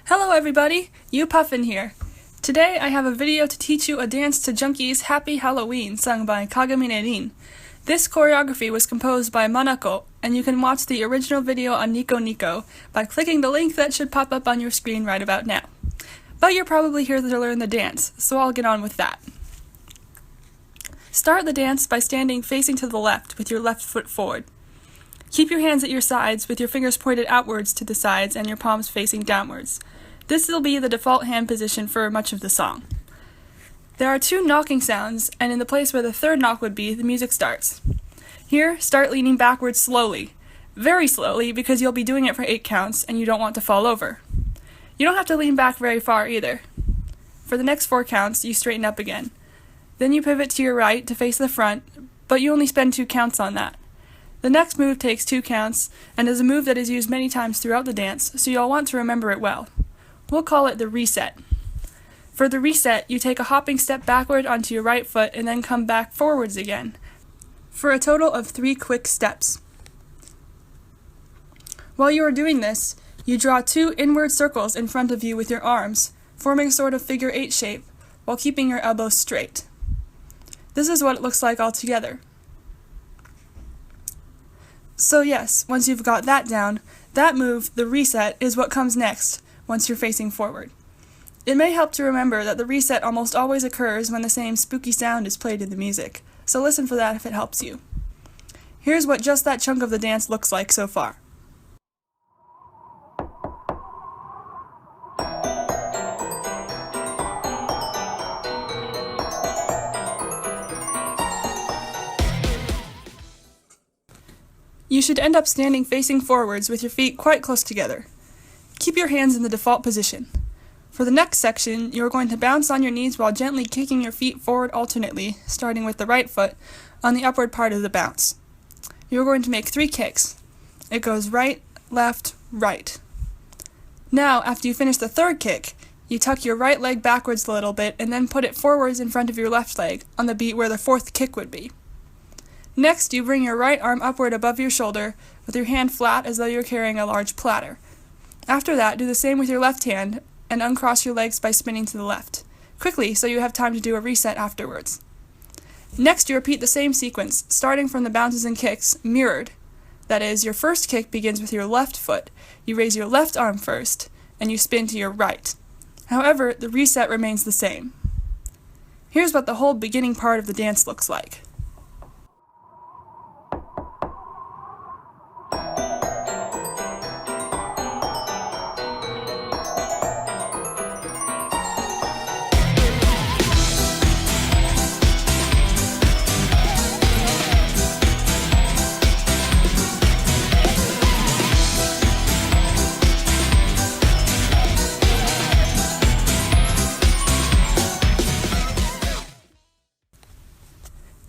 Hello everybody, you Puffin here. Today I have a video to teach you a dance to Junky's Happy Halloween sung by Kagamine Rin. This choreography was composed by Manako, and you can watch the original video on Nico by clicking the link that should pop up on your screen right about now. But you're probably here to learn the dance, so I'll get on with that. Start the dance by standing facing to the left with your left foot forward. Keep your hands at your sides with your fingers pointed outwards to the sides and your palms facing downwards. This will be the default hand position for much of the song. There are 2 knocking sounds, and in the place where the third knock would be, the music starts. Here, start leaning backwards slowly. Very slowly, because you'll be doing it for 8 counts and you don't want to fall over. You don't have to lean back very far either. For the next 4 counts, you straighten up again. Then you pivot to your right to face the front, but you only spend 2 counts on that. The next move takes 2 counts, and is a move that is used many times throughout the dance, so you'll want to remember it well. We'll call it the reset. For the reset, you take a hopping step backward onto your right foot and then come back forwards again, for a total of 3 quick steps. While you are doing this, you draw 2 inward circles in front of you with your arms, forming a sort of figure 8 shape, while keeping your elbows straight. This is what it looks like all together. So yes, once you've got that down, that move, the reset, is what comes next, once you're facing forward. It may help to remember that the reset almost always occurs when the same spooky sound is played in the music, so listen for that if it helps you. Here's what just that chunk of the dance looks like so far. You should end up standing facing forwards with your feet quite close together. Keep your hands in the default position. For the next section, you are going to bounce on your knees while gently kicking your feet forward alternately, starting with the right foot, on the upward part of the bounce. You are going to make 3 kicks. It goes right, left, right. Now, after you finish the 3rd kick, you tuck your right leg backwards a little bit and then put it forwards in front of your left leg, on the beat where the 4th kick would be. Next, you bring your right arm upward above your shoulder, with your hand flat as though you're carrying a large platter. After that, do the same with your left hand, and uncross your legs by spinning to the left, quickly so you have time to do a reset afterwards. Next, you repeat the same sequence, starting from the bounces and kicks, mirrored. That is, your first kick begins with your left foot, you raise your left arm first, and you spin to your right. However, the reset remains the same. Here's what the whole beginning part of the dance looks like.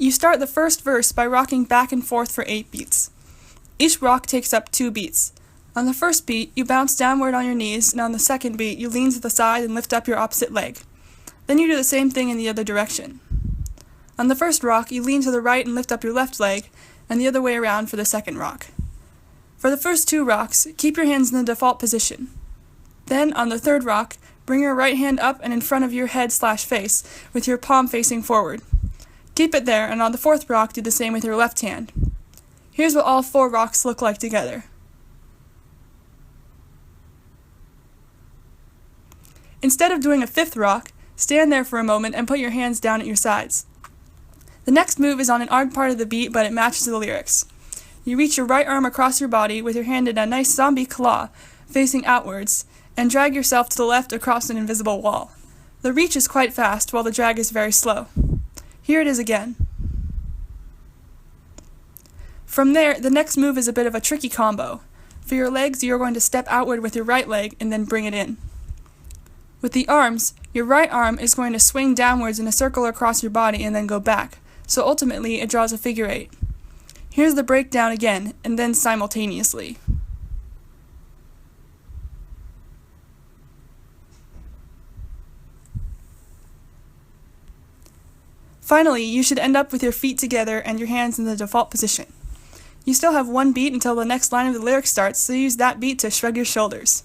You start the first verse by rocking back and forth for 8 beats. Each rock takes up 2 beats. On the first beat, you bounce downward on your knees, and on the second beat, you lean to the side and lift up your opposite leg. Then you do the same thing in the other direction. On the first rock, you lean to the right and lift up your left leg, and the other way around for the second rock. For the first 2 rocks, keep your hands in the default position. Then, on the 3rd rock, bring your right hand up and in front of your head/face, with your palm facing forward. Keep it there, and on the 4th rock, do the same with your left hand. Here's what all 4 rocks look like together. Instead of doing a 5th rock, stand there for a moment and put your hands down at your sides. The next move is on an odd part of the beat, but it matches the lyrics. You reach your right arm across your body with your hand in a nice zombie claw, facing outwards, and drag yourself to the left across an invisible wall. The reach is quite fast, while the drag is very slow. Here it is again. From there, the next move is a bit of a tricky combo. For your legs, you are going to step outward with your right leg and then bring it in. With the arms, your right arm is going to swing downwards in a circle across your body and then go back, so ultimately it draws a figure 8. Here's the breakdown again, and then simultaneously. Finally, you should end up with your feet together and your hands in the default position. You still have 1 beat until the next line of the lyric starts, so use that beat to shrug your shoulders.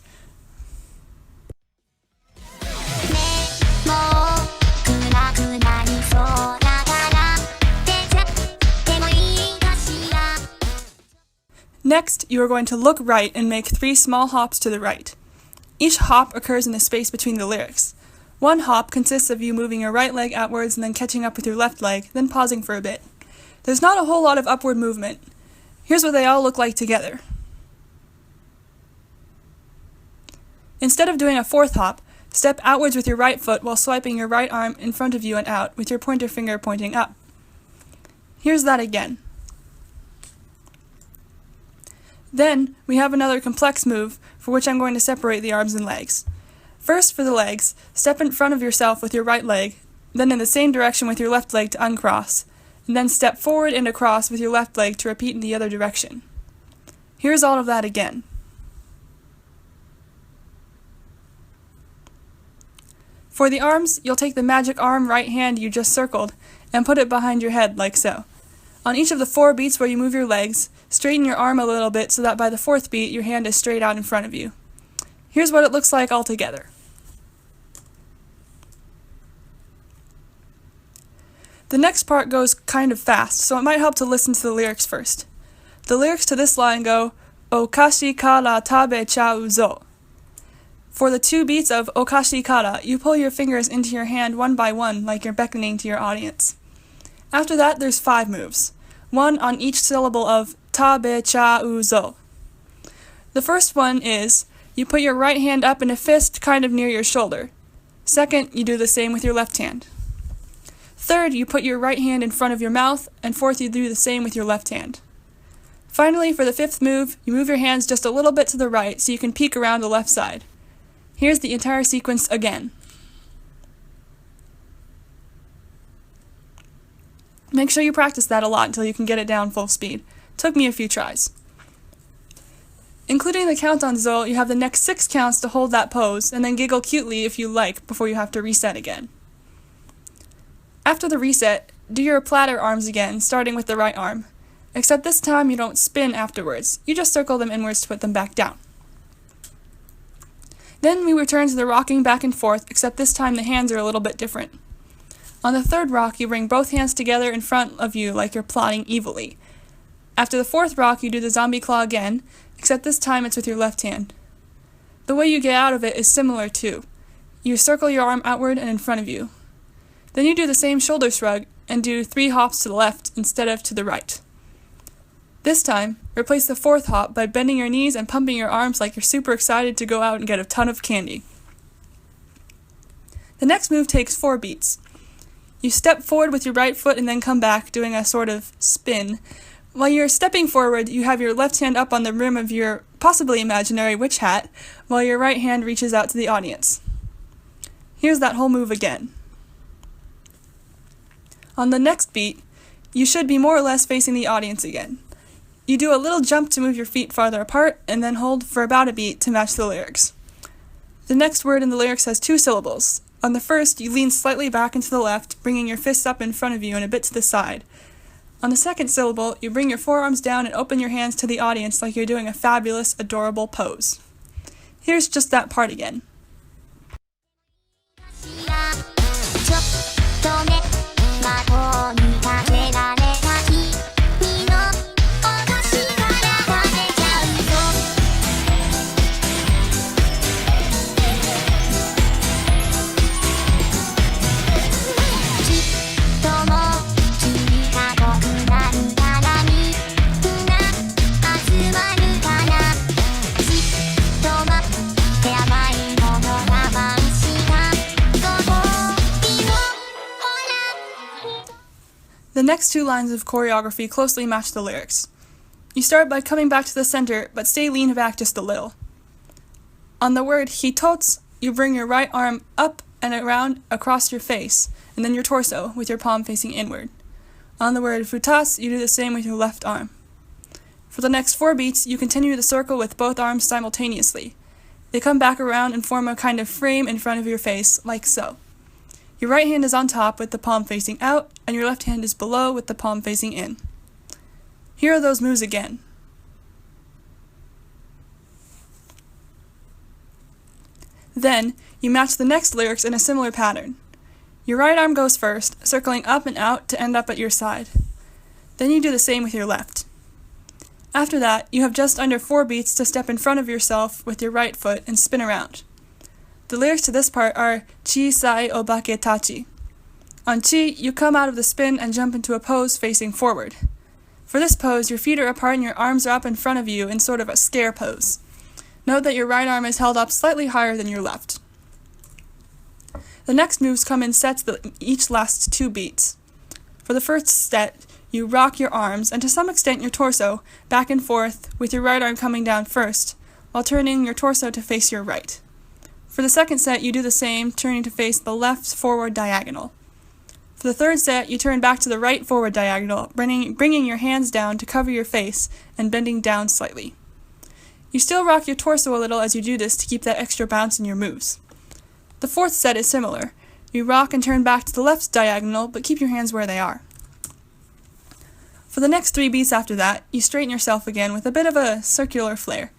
Next, you are going to look right and make 3 small hops to the right. Each hop occurs in the space between the lyrics. One hop consists of you moving your right leg outwards and then catching up with your left leg, then pausing for a bit. There's not a whole lot of upward movement. Here's what they all look like together. Instead of doing a 4th hop, step outwards with your right foot while swiping your right arm in front of you and out with your pointer finger pointing up. Here's that again. Then, we have another complex move for which I'm going to separate the arms and legs. First, for the legs, step in front of yourself with your right leg, then in the same direction with your left leg to uncross, and then step forward and across with your left leg to repeat in the other direction. Here's all of that again. For the arms, you'll take the magic arm right hand you just circled and put it behind your head like so. On each of the 4 beats where you move your legs, straighten your arm a little bit so that by the 4th beat your hand is straight out in front of you. Here's what it looks like all together. The next part goes kind of fast, so it might help to listen to the lyrics first. The lyrics to this line go, Okashi kara tabechau zo. For the 2 beats of Okashi kara, you pull your fingers into your hand one by one like you're beckoning to your audience. After that, there's 5 moves, 1 on each syllable of tabechau zo. The first one is, you put your right hand up in a fist kind of near your shoulder. Second, you do the same with your left hand. Third, you put your right hand in front of your mouth, and fourth, you do the same with your left hand. Finally, for the 5th move, you move your hands just a little bit to the right so you can peek around the left side. Here's the entire sequence again. Make sure you practice that a lot until you can get it down full speed. Took me a few tries. Including the count on zo, you have the next 6 counts to hold that pose, and then giggle cutely if you like before you have to reset again. After the reset, do your platter arms again, starting with the right arm. Except this time you don't spin afterwards, you just circle them inwards to put them back down. Then we return to the rocking back and forth, except this time the hands are a little bit different. On the 3rd rock, you bring both hands together in front of you like you're plotting evilly. After the 4th rock, you do the zombie claw again, except this time it's with your left hand. The way you get out of it is similar too. You circle your arm outward and in front of you. Then you do the same shoulder shrug and do 3 hops to the left instead of to the right. This time, replace the 4th hop by bending your knees and pumping your arms like you're super excited to go out and get a ton of candy. The next move takes 4 beats. You step forward with your right foot and then come back, doing a sort of spin. While you're stepping forward, you have your left hand up on the rim of your possibly imaginary witch hat, while your right hand reaches out to the audience. Here's that whole move again. On the next beat, you should be more or less facing the audience again. You do a little jump to move your feet farther apart, and then hold for about a beat to match the lyrics. The next word in the lyrics has 2 syllables. On the first, you lean slightly back and to the left, bringing your fists up in front of you and a bit to the side. On the second syllable, you bring your forearms down and open your hands to the audience like you're doing a fabulous, adorable pose. Here's just that part again. The next 2 lines of choreography closely match the lyrics. You start by coming back to the center, but stay leaned back just a little. On the word hitotsu, you bring your right arm up and around across your face, and then your torso, with your palm facing inward. On the word futatsu, you do the same with your left arm. For the next 4 beats, you continue the circle with both arms simultaneously. They come back around and form a kind of frame in front of your face, like so. Your right hand is on top with the palm facing out, and your left hand is below with the palm facing in. Here are those moves again. Then, you match the next lyrics in a similar pattern. Your right arm goes first, circling up and out to end up at your side. Then you do the same with your left. After that, you have just under 4 beats to step in front of yourself with your right foot and spin around. The lyrics to this part are Chisai obake tachi. On chi, you come out of the spin and jump into a pose facing forward. For this pose, your feet are apart and your arms are up in front of you in sort of a scare pose. Note that your right arm is held up slightly higher than your left. The next moves come in sets that each last 2 beats. For the first set, you rock your arms and to some extent your torso back and forth with your right arm coming down first, while turning your torso to face your right. For the second set, you do the same, turning to face the left forward diagonal. For the third set, you turn back to the right forward diagonal, bringing your hands down to cover your face and bending down slightly. You still rock your torso a little as you do this to keep that extra bounce in your moves. The fourth set is similar. You rock and turn back to the left diagonal, but keep your hands where they are. For the next 3 beats after that, you straighten yourself again with a bit of a circular flair.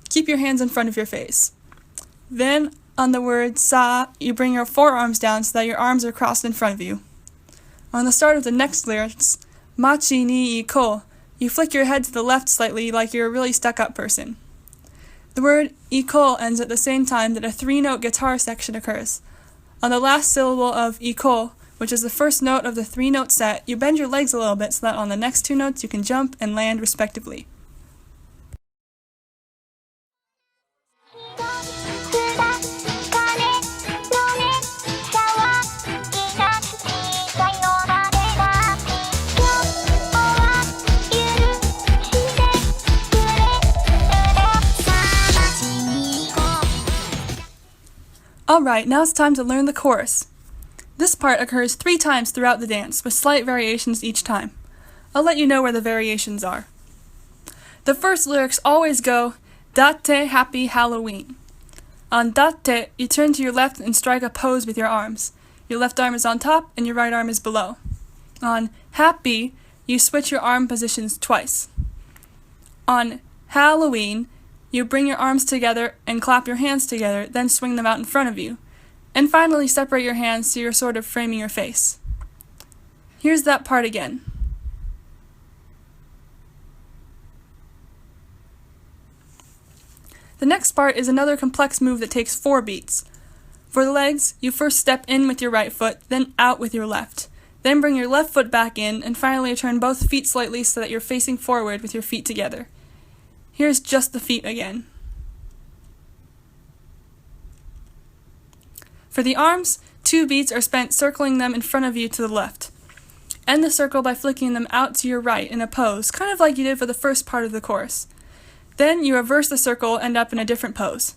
Keep your hands in front of your face. Then, on the word sa, you bring your forearms down so that your arms are crossed in front of you. On the start of the next lyrics, machi ni iko, you flick your head to the left slightly like you're a really stuck-up person. The word iko ends at the same time that a 3-note guitar section occurs. On the last syllable of iko, which is the first note of the 3-note set, you bend your legs a little bit so that on the next 2 notes you can jump and land respectively. Alright, now it's time to learn the chorus. This part occurs 3 times throughout the dance, with slight variations each time. I'll let you know where the variations are. The first lyrics always go, Date happy Halloween. On date, you turn to your left and strike a pose with your arms. Your left arm is on top and your right arm is below. On happy, you switch your arm positions twice. On Halloween, you bring your arms together and clap your hands together, then swing them out in front of you. And finally separate your hands so you're sort of framing your face. Here's that part again. The next part is another complex move that takes 4 beats. For the legs, you first step in with your right foot, then out with your left. Then bring your left foot back in, and finally turn both feet slightly so that you're facing forward with your feet together. Here's just the feet again. For the arms, 2 beats are spent circling them in front of you to the left. End the circle by flicking them out to your right in a pose, kind of like you did for the first part of the chorus. Then you reverse the circle and end up in a different pose.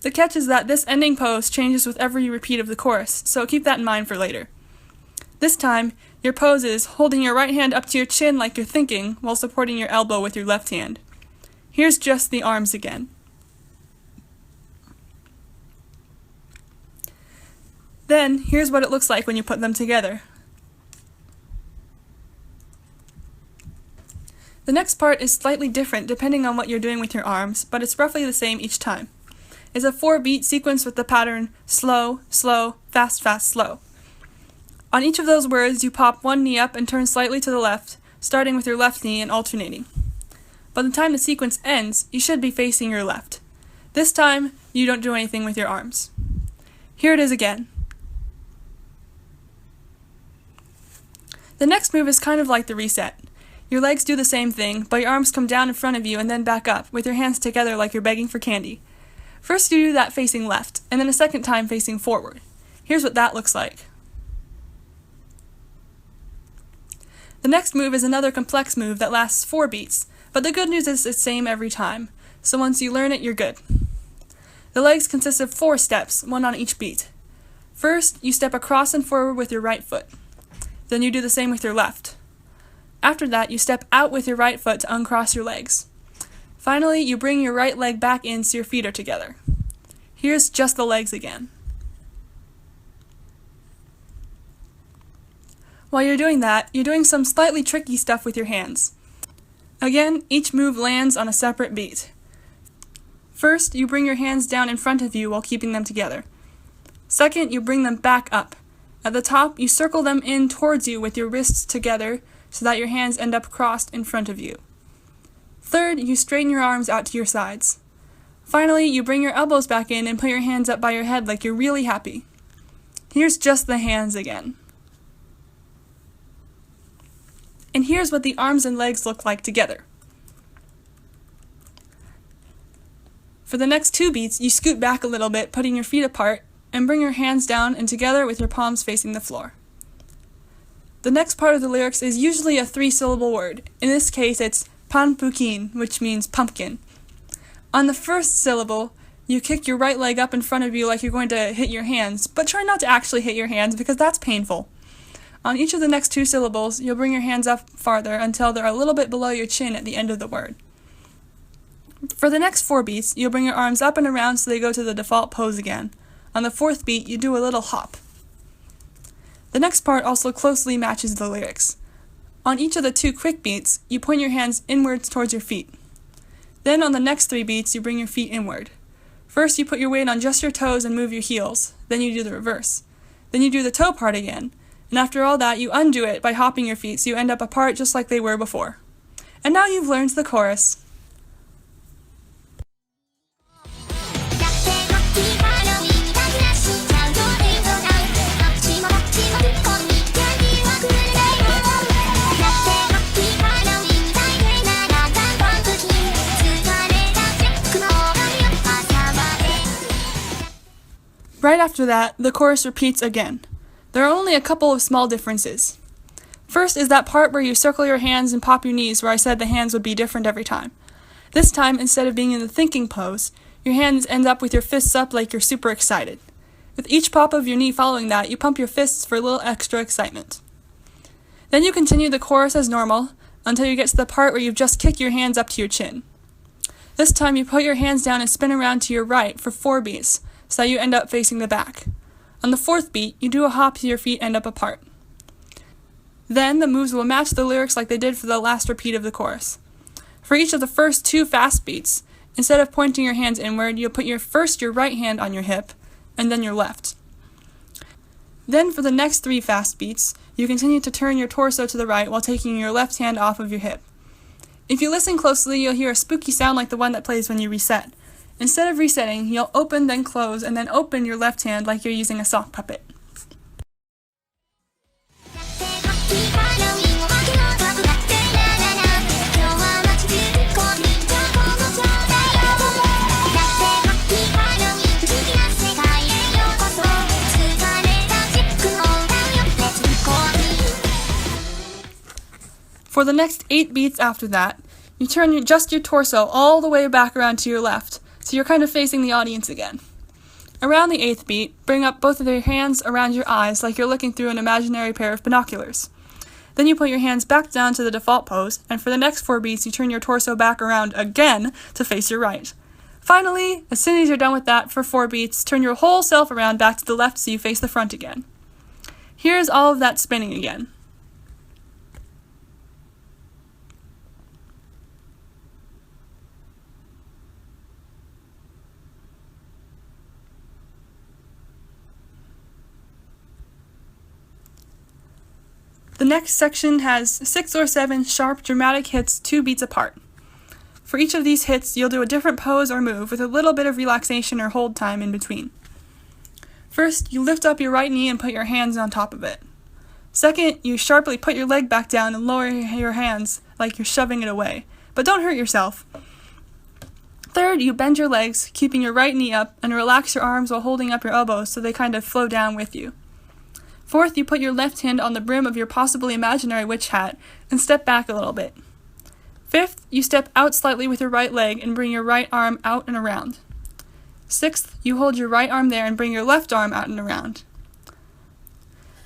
The catch is that this ending pose changes with every repeat of the chorus, so keep that in mind for later. This time, your pose is holding your right hand up to your chin like you're thinking, while supporting your elbow with your left hand. Here's just the arms again. Then, here's what it looks like when you put them together. The next part is slightly different depending on what you're doing with your arms, but it's roughly the same each time. It's a 4-beat sequence with the pattern slow, slow, fast, fast, slow. On each of those words, you pop one knee up and turn slightly to the left, starting with your left knee and alternating. By the time the sequence ends, you should be facing your left. This time, you don't do anything with your arms. Here it is again. The next move is kind of like the reset. Your legs do the same thing, but your arms come down in front of you and then back up, with your hands together like you're begging for candy. First you do that facing left, and then a second time facing forward. Here's what that looks like. The next move is another complex move that lasts 4 beats, but the good news is it's the same every time, so once you learn it, you're good. The legs consist of 4 steps, 1 on each beat. First, you step across and forward with your right foot. Then you do the same with your left. After that, you step out with your right foot to uncross your legs. Finally, you bring your right leg back in so your feet are together. Here's just the legs again. While you're doing that, you're doing some slightly tricky stuff with your hands. Again, each move lands on a separate beat. First, you bring your hands down in front of you while keeping them together. Second, you bring them back up. At the top, you circle them in towards you with your wrists together so that your hands end up crossed in front of you. Third, you straighten your arms out to your sides. Finally, you bring your elbows back in and put your hands up by your head like you're really happy. Here's just the hands again. And here's what the arms and legs look like together. For the next 2 beats, you scoot back a little bit, putting your feet apart, and bring your hands down and together with your palms facing the floor. The next part of the lyrics is usually a 3-syllable word. In this case, it's panpukin, which means pumpkin. On the first syllable, you kick your right leg up in front of you like you're going to hit your hands, but try not to actually hit your hands because that's painful. On each of the next 2 syllables, you'll bring your hands up farther until they're a little bit below your chin at the end of the word. For the next 4 beats, you'll bring your arms up and around so they go to the default pose again. On the 4th beat, you do a little hop. The next part also closely matches the lyrics. On each of the 2 quick beats, you point your hands inwards towards your feet. Then on the next 3 beats, you bring your feet inward. First, you put your weight on just your toes and move your heels. Then you do the reverse. Then you do the toe part again. And after all that, you undo it by hopping your feet so you end up apart just like they were before. And now you've learned the chorus. Right after that, the chorus repeats again. There are only a couple of small differences. First is that part where you circle your hands and pop your knees where I said the hands would be different every time. This time, instead of being in the thinking pose, your hands end up with your fists up like you're super excited. With each pop of your knee following that, you pump your fists for a little extra excitement. Then you continue the chorus as normal until you get to the part where you've just kicked your hands up to your chin. This time you put your hands down and spin around to your right for 4 beats, so that you end up facing the back. On the 4th beat, you do a hop so your feet end up apart. Then the moves will match the lyrics like they did for the last repeat of the chorus. For each of the first 2 fast beats, instead of pointing your hands inward, you'll put your right hand on your hip, and then your left. Then for the next 3 fast beats, you continue to turn your torso to the right while taking your left hand off of your hip. If you listen closely, you'll hear a spooky sound like the one that plays when you reset. Instead of resetting, you'll open, then close, and then open your left hand like you're using a sock puppet. For the next 8 beats after that, you turn just your torso all the way back around to your left, so you're kind of facing the audience again. Around the 8th beat, bring up both of your hands around your eyes like you're looking through an imaginary pair of binoculars. Then you put your hands back down to the default pose, and for the next 4 beats, you turn your torso back around again to face your right. Finally, as soon as you're done with that for 4 beats, turn your whole self around back to the left so you face the front again. Here's all of that spinning again. The next section has 6 or 7 sharp, dramatic hits 2 beats apart. For each of these hits, you'll do a different pose or move with a little bit of relaxation or hold time in between. First, you lift up your right knee and put your hands on top of it. Second, you sharply put your leg back down and lower your hands like you're shoving it away, but don't hurt yourself. Third, you bend your legs, keeping your right knee up, and relax your arms while holding up your elbows so they kind of flow down with you. Fourth, you put your left hand on the brim of your possibly imaginary witch hat and step back a little bit. Fifth, you step out slightly with your right leg and bring your right arm out and around. Sixth, you hold your right arm there and bring your left arm out and around.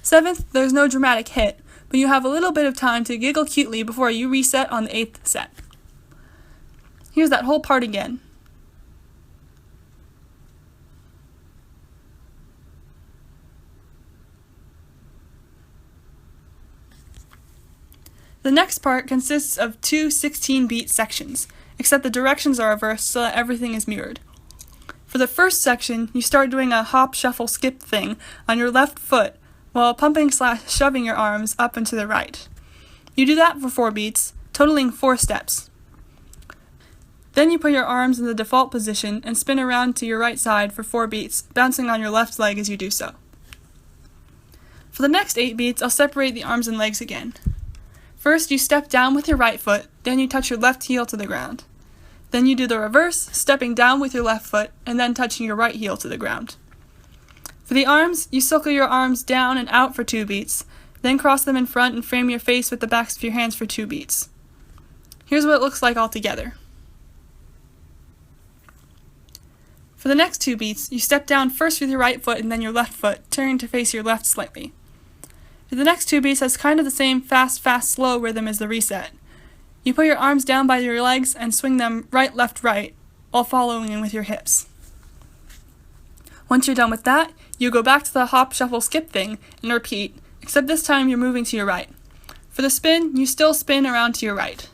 Seventh, there's no dramatic hit, but you have a little bit of time to giggle cutely before you reset on the 8th set. Here's that whole part again. The next part consists of 2 16-beat sections, except the directions are reversed so that everything is mirrored. For the first section, you start doing a hop, shuffle, skip thing on your left foot while pumping/shoving your arms up and to the right. You do that for 4 beats, totaling 4 steps. Then you put your arms in the default position and spin around to your right side for 4 beats, bouncing on your left leg as you do so. For the next 8 beats, I'll separate the arms and legs again. First, you step down with your right foot, then you touch your left heel to the ground. Then you do the reverse, stepping down with your left foot, and then touching your right heel to the ground. For the arms, you circle your arms down and out for 2 beats, then cross them in front and frame your face with the backs of your hands for 2 beats. Here's what it looks like all together. For the next 2 beats, you step down first with your right foot and then your left foot, turning to face your left slightly. For the next 2 beats has kind of the same fast, fast, slow rhythm as the reset. You put your arms down by your legs and swing them right, left, right, while following in with your hips. Once you're done with that, you go back to the hop, shuffle, skip thing and repeat, except this time you're moving to your right. For the spin, you still spin around to your right.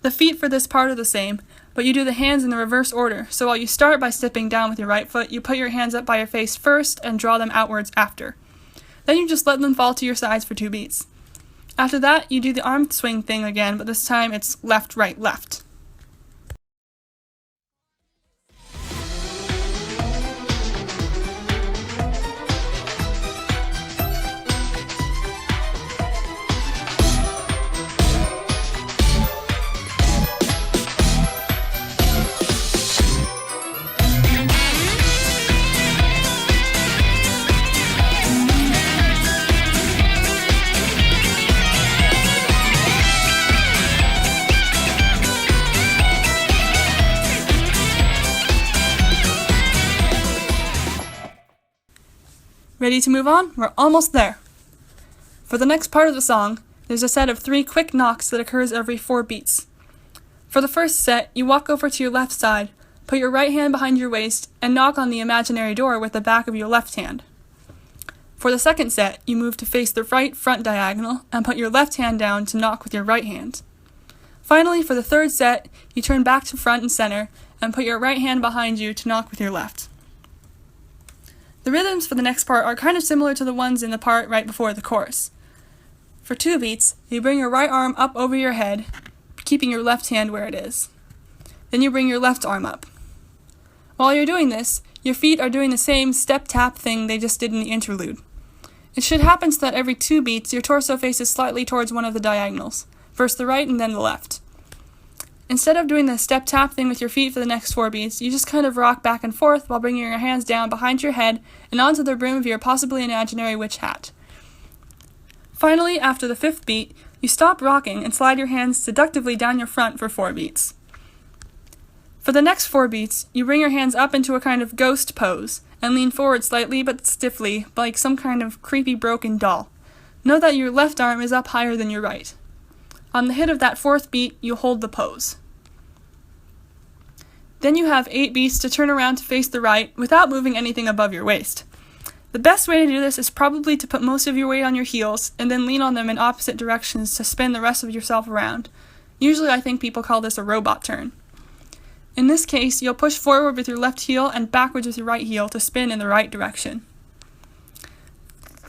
The feet for this part are the same, but you do the hands in the reverse order, so while you start by stepping down with your right foot, you put your hands up by your face first and draw them outwards after. Then you just let them fall to your sides for 2 beats. After that, you do the arm swing thing again, but this time it's left, right, left. Ready to move on? We're almost there. For the next part of the song, there's a set of 3 quick knocks that occurs every 4 beats. For the first set, you walk over to your left side, put your right hand behind your waist, and knock on the imaginary door with the back of your left hand. For the second set, you move to face the right front diagonal and put your left hand down to knock with your right hand. Finally, for the third set, you turn back to front and center and put your right hand behind you to knock with your left. The rhythms for the next part are kind of similar to the ones in the part right before the chorus. For 2 beats, you bring your right arm up over your head, keeping your left hand where it is. Then you bring your left arm up. While you're doing this, your feet are doing the same step-tap thing they just did in the interlude. It should happen so that every 2 beats, your torso faces slightly towards one of the diagonals, first the right and then the left. Instead of doing the step-tap thing with your feet for the next 4 beats, you just kind of rock back and forth while bringing your hands down behind your head and onto the brim of your possibly imaginary witch hat. Finally, after the 5th beat, you stop rocking and slide your hands seductively down your front for 4 beats. For the next 4 beats, you bring your hands up into a kind of ghost pose and lean forward slightly but stiffly, like some kind of creepy broken doll. Note that your left arm is up higher than your right. On the hit of that 4th beat, you hold the pose. Then you have 8 beats to turn around to face the right without moving anything above your waist. The best way to do this is probably to put most of your weight on your heels and then lean on them in opposite directions to spin the rest of yourself around. Usually I think people call this a robot turn. In this case, you'll push forward with your left heel and backwards with your right heel to spin in the right direction.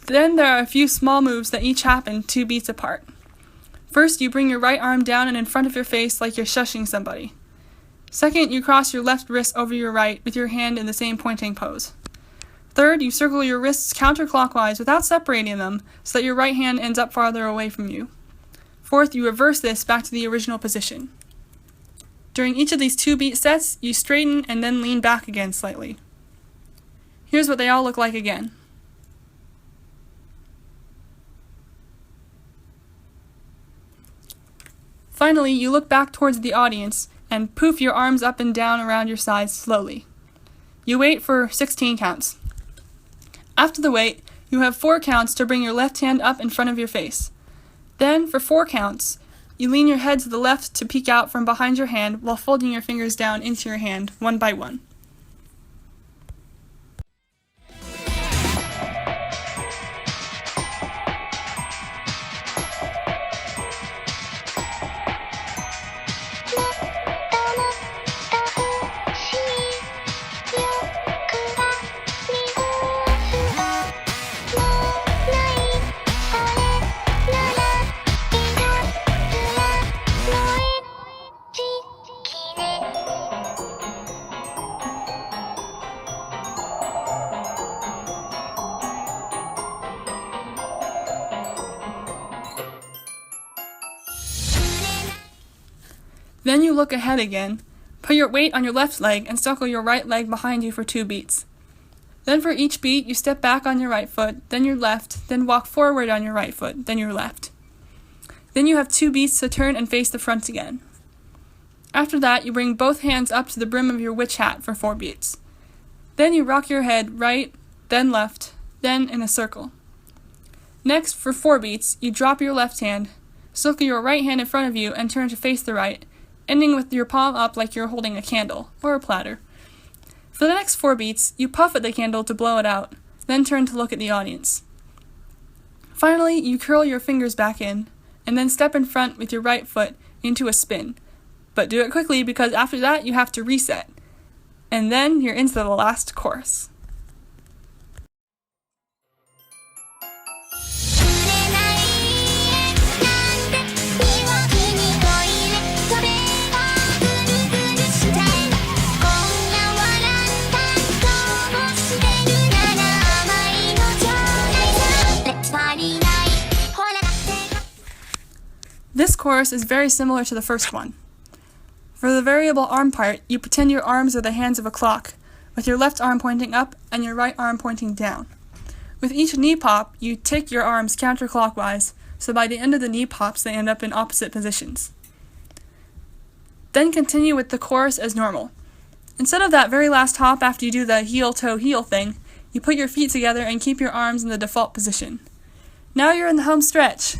Then there are a few small moves that each happen 2 beats apart. First, you bring your right arm down and in front of your face like you're shushing somebody. Second, you cross your left wrist over your right with your hand in the same pointing pose. Third, you circle your wrists counterclockwise without separating them so that your right hand ends up farther away from you. Fourth, you reverse this back to the original position. During each of these 2 beat sets, you straighten and then lean back again slightly. Here's what they all look like again. Finally, you look back towards the audience and poof your arms up and down around your sides slowly. You wait for 16 counts. After the wait, you have 4 counts to bring your left hand up in front of your face. Then, for 4 counts, you lean your head to the left to peek out from behind your hand while folding your fingers down into your hand, one by one. Then you look ahead again, put your weight on your left leg and circle your right leg behind you for 2 beats. Then for each beat, you step back on your right foot, then your left, then walk forward on your right foot, then your left. Then you have 2 beats to turn and face the front again. After that, you bring both hands up to the brim of your witch hat for 4 beats. Then you rock your head right, then left, then in a circle. Next, for 4 beats, you drop your left hand, circle your right hand in front of you and turn to face the right, ending with your palm up like you're holding a candle, or a platter. For the next 4 beats, you puff at the candle to blow it out, then turn to look at the audience. Finally, you curl your fingers back in, and then step in front with your right foot into a spin. But do it quickly because after that you have to reset. And then you're into the last chorus. This chorus is very similar to the first one. For the variable arm part, you pretend your arms are the hands of a clock, with your left arm pointing up and your right arm pointing down. With each knee pop, you take your arms counterclockwise, so by the end of the knee pops they end up in opposite positions. Then continue with the chorus as normal. Instead of that very last hop after you do the heel-toe-heel thing, you put your feet together and keep your arms in the default position. Now you're in the home stretch.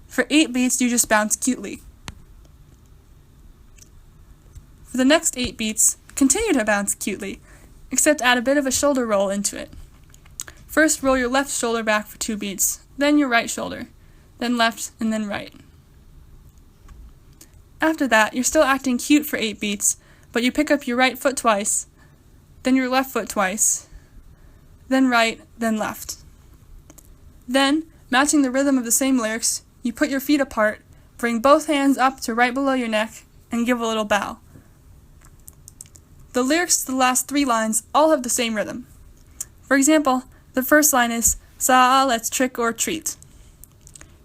For 8 beats, you just bounce cutely. For the next 8 beats, continue to bounce cutely, except add a bit of a shoulder roll into it. First, roll your left shoulder back for 2 beats, then your right shoulder, then left, and then right. After that, you're still acting cute for 8 beats, but you pick up your right foot twice, then your left foot twice, then right, then left. Then, matching the rhythm of the same lyrics, you put your feet apart, bring both hands up to right below your neck, and give a little bow. The lyrics to the last 3 lines all have the same rhythm. For example, the first line is, "Sa, let's trick or treat."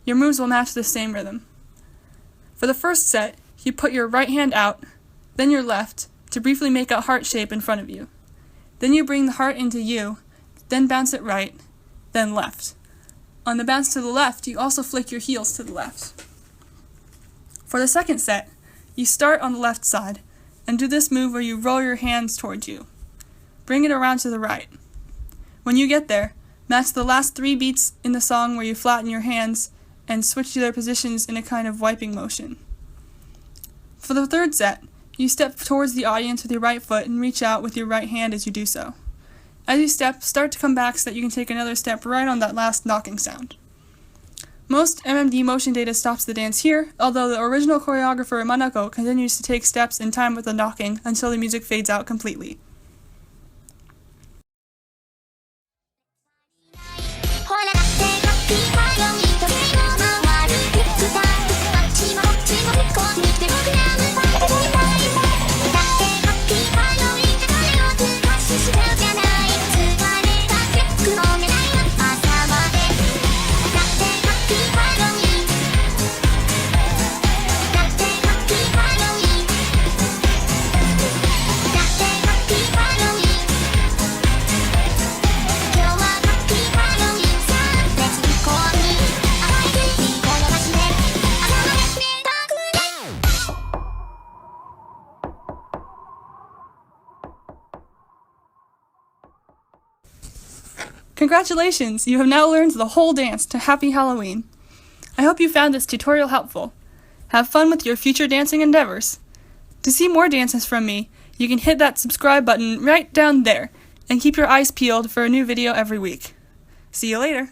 Your moves will match the same rhythm. For the first set, you put your right hand out, then your left, to briefly make a heart shape in front of you. Then you bring the heart into you, then bounce it right, then left. On the bounce to the left, you also flick your heels to the left. For the second set, you start on the left side, and do this move where you roll your hands towards you. Bring it around to the right. When you get there, match the last 3 beats in the song where you flatten your hands and switch to their positions in a kind of wiping motion. For the third set, you step towards the audience with your right foot and reach out with your right hand as you do so. As you step, start to come back so that you can take another step right on that last knocking sound. Most MMD motion data stops the dance here, although the original choreographer Manako continues to take steps in time with the knocking until the music fades out completely. Congratulations! You have now learned the whole dance to Happy Halloween. I hope you found this tutorial helpful. Have fun with your future dancing endeavors. To see more dances from me, you can hit that subscribe button right down there and keep your eyes peeled for a new video every week. See you later!